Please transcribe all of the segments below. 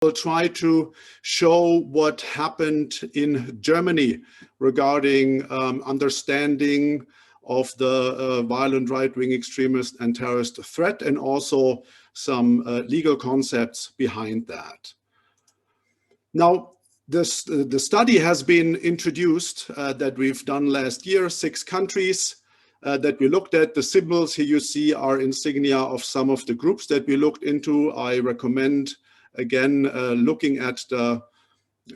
will try to show what happened in Germany regarding understanding of the violent right-wing extremist and terrorist threat, and also some legal concepts behind that. Now, the study has been introduced that we've done last year, 6 countries that we looked at. The symbols here you see are insignia of some of the groups that we looked into. I recommend, again, looking at the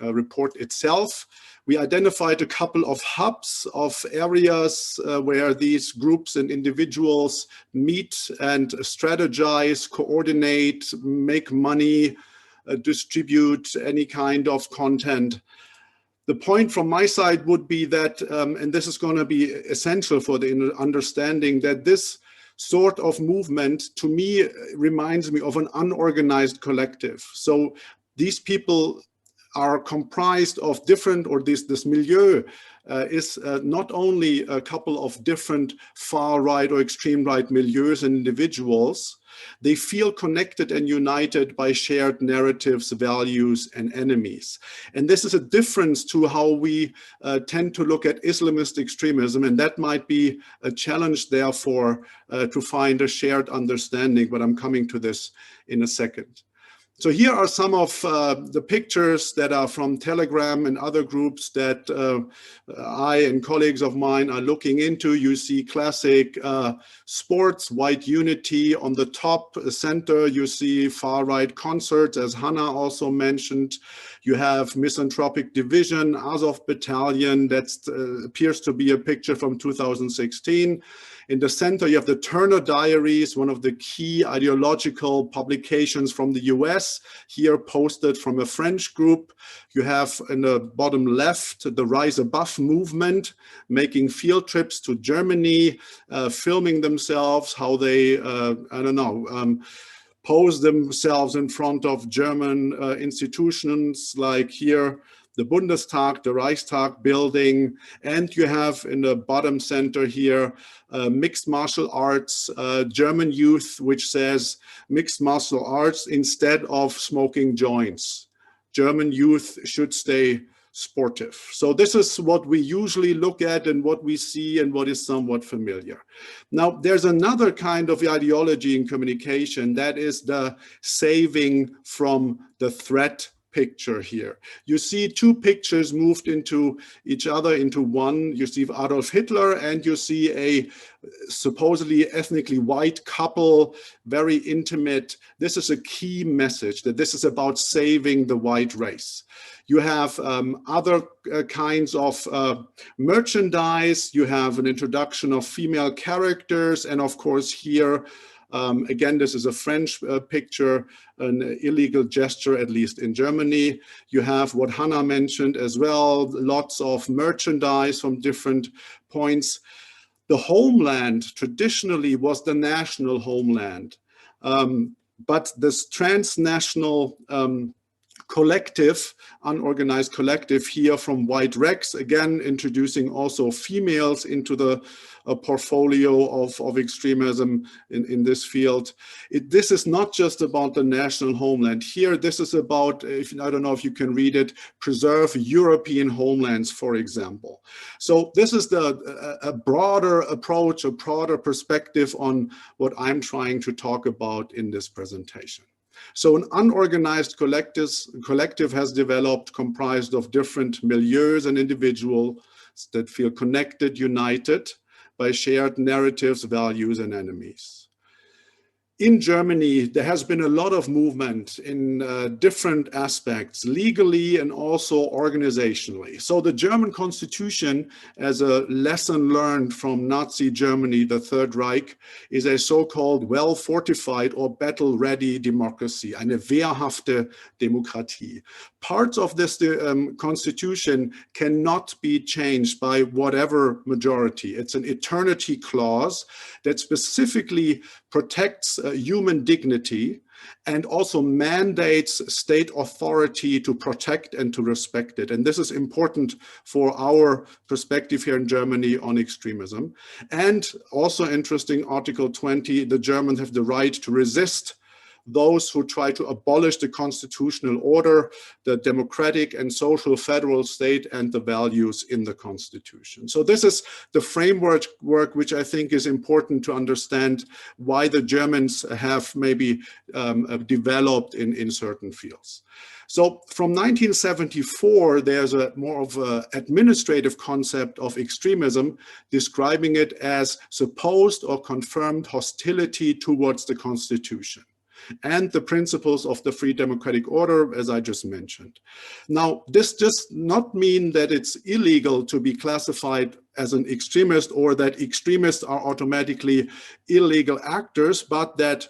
report itself. We identified a couple of hubs of areas where these groups and individuals meet and strategize, coordinate, make money, distribute any kind of content. The point from my side would be that, and this is going to be essential for the understanding, that this sort of movement to me reminds me of an unorganized collective. So these people are comprised of different, or this milieu is not only a couple of different far right or extreme right milieus and individuals. They feel connected and united by shared narratives, values, and enemies. And this is a difference to how we tend to look at Islamist extremism, and that might be a challenge, therefore, to find a shared understanding, but I'm coming to this in a second. So here are some of the pictures that are from Telegram and other groups that I and colleagues of mine are looking into. You see classic sports, white unity on the top center. You see far-right concerts, as Hannah also mentioned. You have misanthropic division, Azov battalion. That appears to be a picture from 2016. In the center, you have the Turner Diaries, one of the key ideological publications from the US, here posted from a French group. You have in the bottom left, the Rise Above movement, making field trips to Germany, filming themselves, how they, pose themselves in front of German institutions, like here, the Bundestag, the Reichstag building, and you have in the bottom center here, mixed martial arts, German youth, which says mixed martial arts instead of smoking joints. German youth should stay sportive. So this is what we usually look at and what we see and what is somewhat familiar. Now, there's another kind of ideology in communication, that is the saving from the threat picture here. You see 2 pictures moved into each other, into one. You see Adolf Hitler, and you see a supposedly ethnically white couple, very intimate. This is a key message, that this is about saving the white race. You have other kinds of merchandise. You have an introduction of female characters, and of course here, again, this is a French picture, an illegal gesture, at least in Germany. You have what Hannah mentioned as well, lots of merchandise from different points. The homeland traditionally was the national homeland, but this transnational collective, unorganized collective here from White Rex, again, introducing also females into the portfolio of extremism in this field. This is not just about the national homeland. Here, this is about, I don't know if you can read it, preserve European homelands, for example. So this is a broader approach, a broader perspective on what I'm trying to talk about in this presentation. So an unorganized collective has developed, comprised of different milieus and individuals that feel connected, united by shared narratives, values, and enemies. In Germany, there has been a lot of movement in different aspects, legally and also organizationally. So the German Constitution, as a lesson learned from Nazi Germany, the Third Reich, is a so-called well-fortified or battle-ready democracy, eine wehrhafte Demokratie. Parts of this constitution cannot be changed by whatever majority. It's an eternity clause that specifically protects human dignity and also mandates state authority to protect and to respect it. And this is important for our perspective here in Germany on extremism. And also interesting, Article 20, the Germans have the right to resist those who try to abolish the constitutional order, the democratic and social federal state, and the values in the Constitution. So this is the framework which I think is important to understand why the Germans have maybe developed in certain fields. So from 1974, there's a more of an administrative concept of extremism, describing it as supposed or confirmed hostility towards the Constitution and the principles of the free democratic order, as I just mentioned. Now, this does not mean that it's illegal to be classified as an extremist or that extremists are automatically illegal actors, but that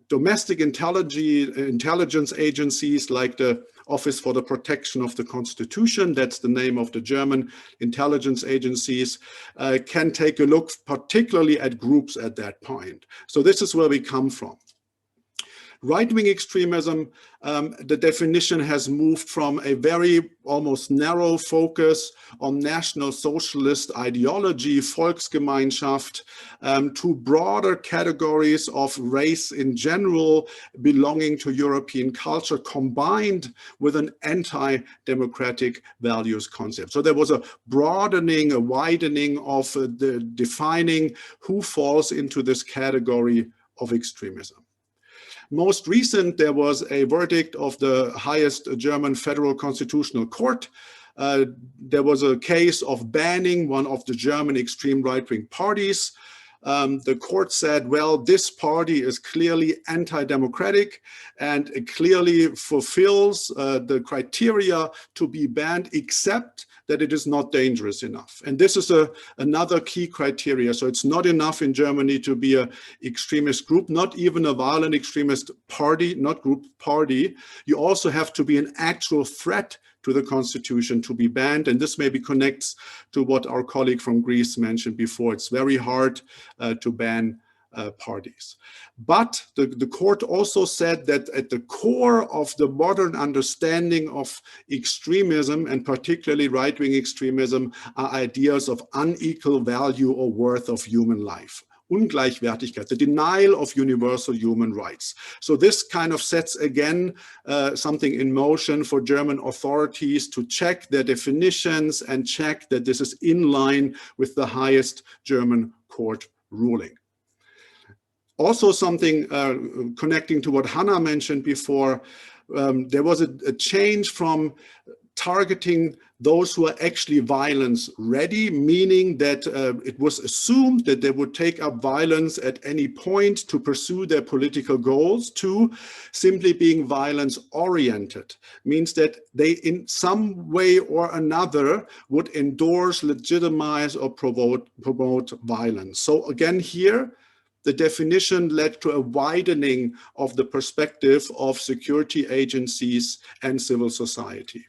domestic intelligence agencies like the Office for the Protection of the Constitution, that's the name of the German intelligence agencies, can take a look particularly at groups at that point. So this is where we come from. Right-wing extremism, the definition has moved from a very almost narrow focus on National Socialist ideology, Volksgemeinschaft, to broader categories of race in general, belonging to European culture, combined with an anti-democratic values concept. So there was a broadening, a widening of the defining who falls into this category of extremism. Most recent, there was a verdict of the highest German Federal Constitutional Court. There was a case of banning one of the German extreme right-wing parties. The court said, well, this party is clearly anti-democratic and it clearly fulfills the criteria to be banned, except that it is not dangerous enough. And this is another key criteria. So it's not enough in Germany to be an extremist group, not even a violent extremist party, not group, party. You also have to be an actual threat to the Constitution to be banned. And this maybe connects to what our colleague from Greece mentioned before. It's very hard to ban parties. But the court also said that at the core of the modern understanding of extremism, and particularly right-wing extremism, are ideas of unequal value or worth of human life. Ungleichwertigkeit, the denial of universal human rights. So this kind of sets again something in motion for German authorities to check their definitions and check that this is in line with the highest German court ruling. Also something connecting to what Hannah mentioned before, there was a change from targeting those who are actually violence ready, meaning that it was assumed that they would take up violence at any point to pursue their political goals, to simply being violence oriented, means that they in some way or another would endorse, legitimize, or promote violence. So again here, the definition led to a widening of the perspective of security agencies and civil society.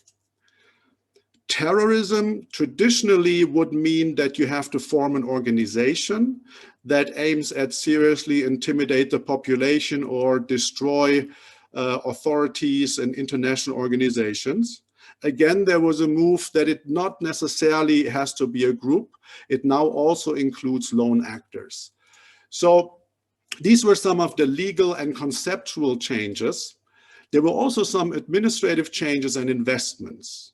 Terrorism traditionally would mean that you have to form an organization that aims at seriously intimidate the population or destroy authorities and international organizations. Again, there was a move that it not necessarily has to be a group. It now also includes lone actors. So these were some of the legal and conceptual changes. There were also some administrative changes and investments.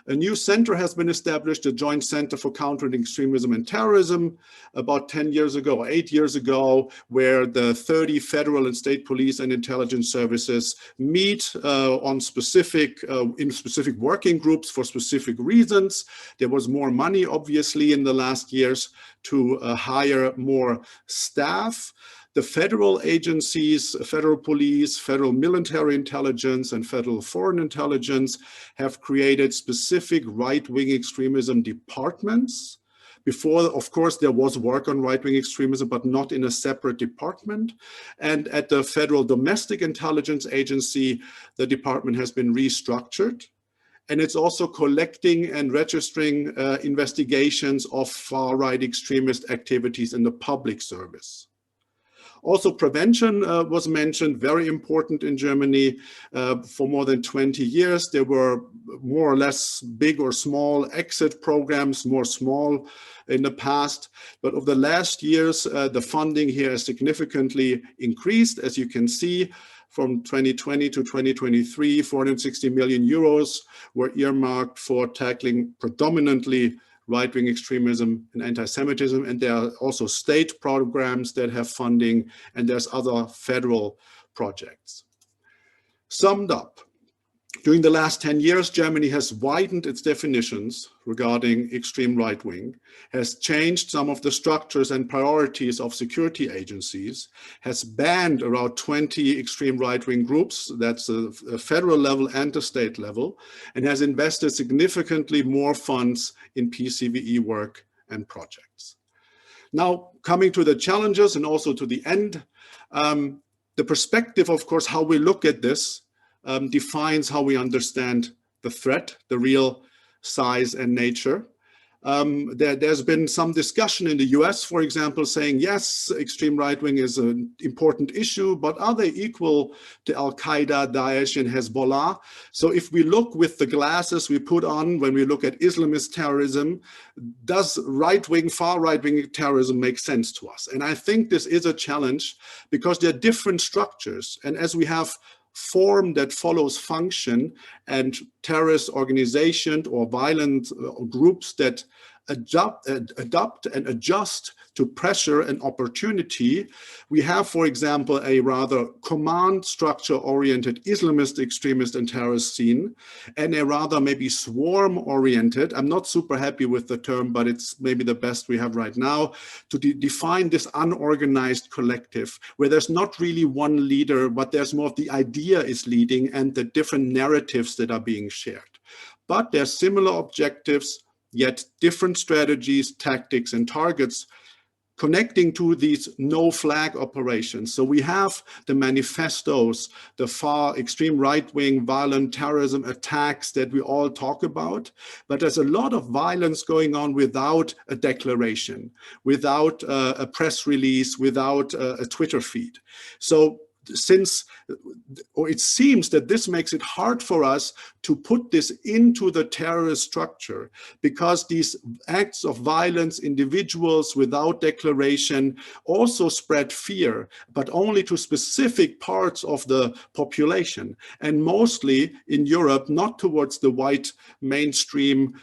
A new center has been established, a joint center for countering extremism and terrorism, about 10 years ago, 8 years ago, where the 30 federal and state police and intelligence services meet in specific working groups for specific reasons. There was more money, obviously, in the last years to hire more staff. The federal agencies, federal police, federal military intelligence, and federal foreign intelligence have created specific right-wing extremism departments. Before, of course, there was work on right-wing extremism, but not in a separate department. And at the Federal Domestic Intelligence Agency, the department has been restructured. And it's also collecting and registering investigations of far-right extremist activities in the public service. Also, prevention was mentioned, very important in Germany. For more than 20 years, there were more or less big or small exit programs, more small in the past. But over the last years, the funding here has significantly increased. As you can see, from 2020 to 2023, 460 million euros were earmarked for tackling predominantly right-wing extremism and anti-Semitism, and there are also state programs that have funding, and there's other federal projects. Summed up, during the last 10 years, Germany has widened its definitions regarding extreme right-wing, has changed some of the structures and priorities of security agencies, has banned around 20 extreme right-wing groups, that's a federal level and a state level, and has invested significantly more funds in PCVE work and projects. Now, coming to the challenges and also to the end, the perspective, of course, how we look at this defines how we understand the threat, the real size and nature. There's been some discussion in the US, for example, saying, yes, extreme right-wing is an important issue, but are they equal to Al-Qaeda, Daesh, and Hezbollah? So if we look with the glasses we put on when we look at Islamist terrorism, does right-wing, far right-wing terrorism make sense to us? And I think this is a challenge because there are different structures. And as we have form that follows function and terrorist organization or violent groups that adopt and adjust to pressure and opportunity. We have, for example, a rather command structure-oriented Islamist, extremist, and terrorist scene, and a rather maybe swarm-oriented, I'm not super happy with the term, but it's maybe the best we have right now, to define this unorganized collective, where there's not really one leader, but there's more of the idea is leading and the different narratives that are being shared. But there's similar objectives, yet different strategies, tactics, and targets connecting to these no-flag operations. So we have the manifestos, the far extreme right-wing violent terrorism attacks that we all talk about, but there's a lot of violence going on without a declaration, without a press release, without a Twitter feed. So it seems that this makes it hard for us to put this into the terrorist structure, because these acts of violence, individuals without declaration, also spread fear, but only to specific parts of the population, and mostly in Europe, not towards the white mainstream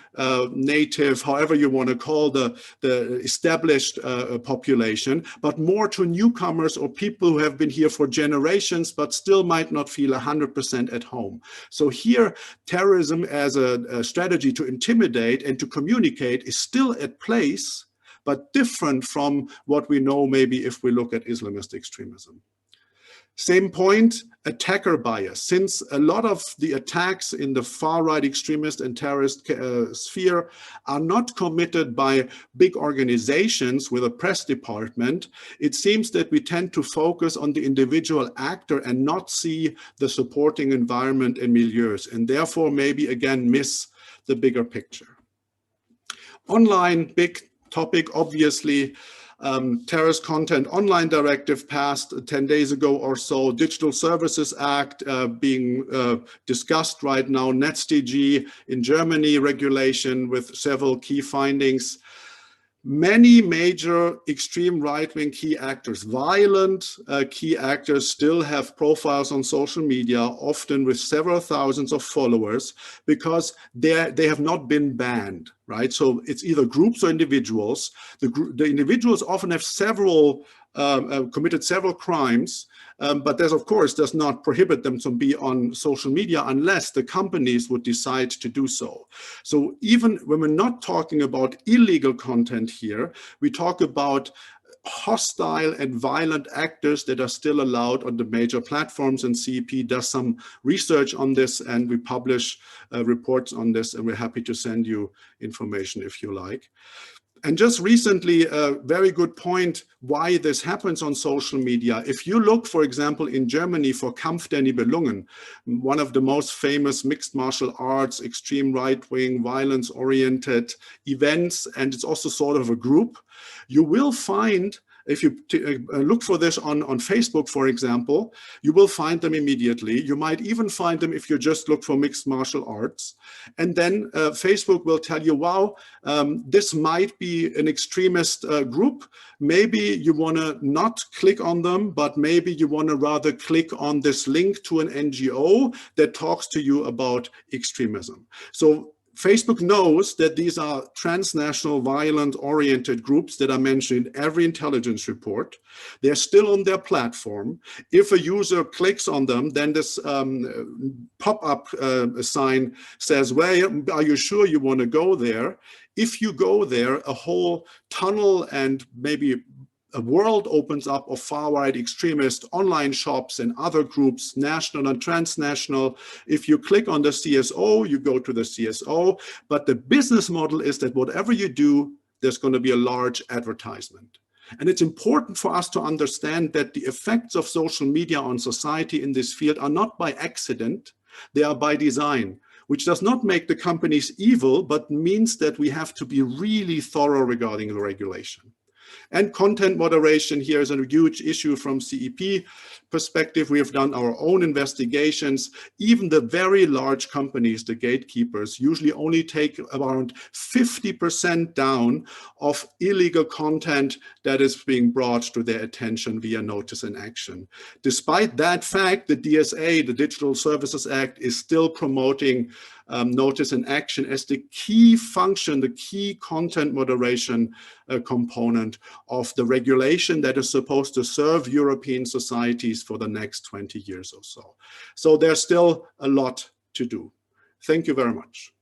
native, however you want to call the established population, but more to newcomers or people who have been here for generations but still might not feel 100% at home. So here, terrorism as a strategy to intimidate and to communicate is still at place, but different from what we know maybe if we look at Islamist extremism. Same point, attacker bias. Since a lot of the attacks in the far-right extremist and terrorist sphere are not committed by big organizations with a press department, it seems that we tend to focus on the individual actor and not see the supporting environment and milieus, and therefore maybe again miss the bigger picture. Online, big topic, obviously. Terrorist Content Online Directive passed 10 days ago or so, Digital Services Act being discussed right now, NetzDG in Germany regulation with several key findings. Many major extreme right-wing key actors, violent key actors, still have profiles on social media, often with several thousands of followers, because they have not been banned, right? So it's either groups or individuals. The individuals often have committed several crimes, but this, of course, does not prohibit them from being on social media unless the companies would decide to do so. So even when we're not talking about illegal content here, we talk about hostile and violent actors that are still allowed on the major platforms, and CEP does some research on this, and we publish reports on this, and we're happy to send you information if you like. And just recently, a very good point why this happens on social media. If you look, for example, in Germany for Kampf der Nibelungen, one of the most famous mixed martial arts, extreme right-wing, violence-oriented events, and it's also sort of a group, you will find If you look for this on Facebook, for example, you will find them immediately. You might even find them if you just look for mixed martial arts. And then Facebook will tell you, wow, this might be an extremist group. Maybe you want to not click on them, but maybe you want to rather click on this link to an NGO that talks to you about extremism. So Facebook knows that these are transnational, violent-oriented groups that are mentioned in every intelligence report. They're still on their platform. If a user clicks on them, then this pop-up sign says, well, are you sure you want to go there? If you go there, a whole tunnel and maybe a world opens up of far-right extremist online shops and other groups, national and transnational. If you click on the CSO, you go to the CSO. But the business model is that whatever you do, there's going to be a large advertisement. And it's important for us to understand that the effects of social media on society in this field are not by accident, they are by design, which does not make the companies evil, but means that we have to be really thorough regarding the regulation. And content moderation here is a huge issue from CEP perspective. We have done our own investigations. Even the very large companies, the gatekeepers, usually only take around 50% down of illegal content that is being brought to their attention via notice and action. Despite that fact, the DSA, the Digital Services Act, is still promoting notice and action as the key function, the key content moderation component of the regulation that is supposed to serve European societies for the next 20 years or so. So there's still a lot to do. Thank you very much.